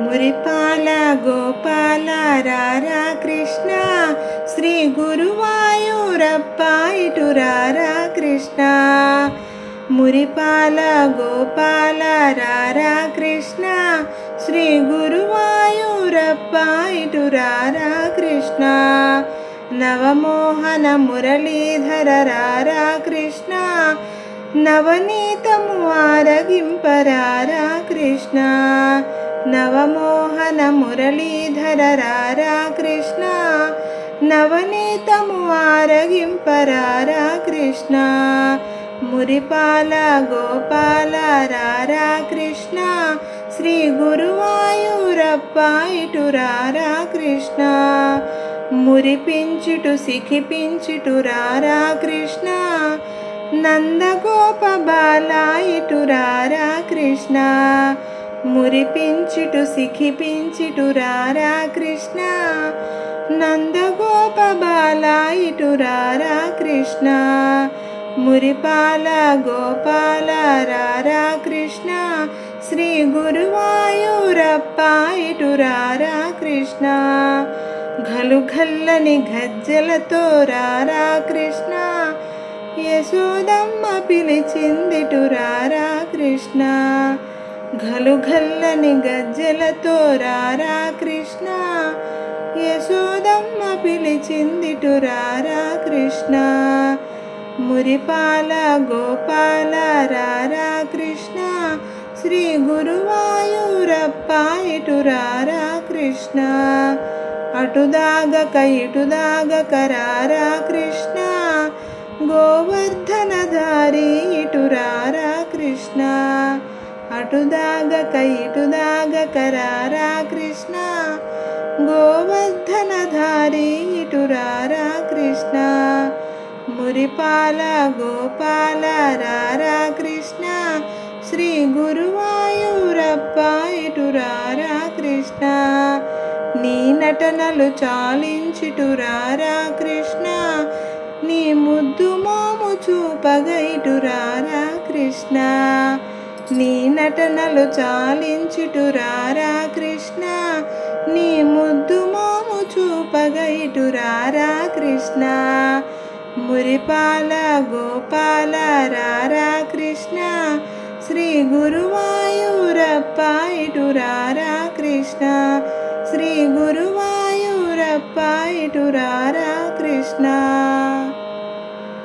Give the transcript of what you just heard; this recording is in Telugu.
మురిపాల గోపాల రారా కృష్ణ, శ్రీ గురువాయూరప్ప ఇటు రారా కృష్ణ. మురిపాల గోపాల రారా కృష్ణ, శ్రీ గురువాయూరప్ప ఇటు రారా కృష్ణ. నవమోహన మురళీధర రారా కృష్ణ, నవనీతము ఆరగింపరారా కృష్ణ. నవమోహన మురళీధర రారా కృష్ణ, నవనీతము ఆరగింపరారా కృష్ణ. మురిపాల గోపాల రారా కృష్ణ, శ్రీ గురువాయూరప్ప ఇటు రారా కృష్ణ. మురిపించుటు సిఖిపించుటు రారా కృష్ణ, నందగోప బాల ఇటు రారా కృష్ణ. మురిపించుటు సిఖిపించుటు రారా కృష్ణ, నందగోప బాల ఇటు రారా కృష్ణ. మురిపాల గోపాల రారా కృష్ణ, శ్రీ గురువాయూరప్ప ఇటు రారా కృష్ణ. ఘలుఘల్లని గజ్జలతో రారా కృష్ణ, యశోదమ్మ పిలిచిందిటు రారా కృష్ణ. ఘలుఘల్లని గజ్జలతో రారా కృష్ణ, యశోదమ్మ పిలిచిందిటు రారా కృష్ణ. మురిపాల గోపాల రారా కృష్ణ, శ్రీ గురువాయూరప్ప ఇటు రారా కృష్ణ. అటుదాగక ఇటుదాగక రారా కృష్ణ, గోవర్ధనధారి ఇటు రారా కృష్ణ. అటుదాగక ఇటుదాగక రారా కృష్ణ, గోవర్ధనధారి ఇటు రారా కృష్ణ. మురిపాల గోపాల రారా కృష్ణ, శ్రీ గురువాయూరప్ప ఇటు రారా కృష్ణ. నీ నటనలు చాలించుటు రారా కృష్ణ, నీ ముద్దు మోము చూపగ ఇటు రారా కృష్ణ. నీ నటనలు చాలించుటు రారా కృష్ణ, నీ ముద్దు మోము చూపగ ఇటు రారా కృష్ణ. మురిపాల గోపాల రారా కృష్ణ, శ్రీ గురువాయూరప్ప ఇటు రారా కృష్ణ. శ్రీ గురువాయూరప్ప ఇటు రారా కృష్ణ.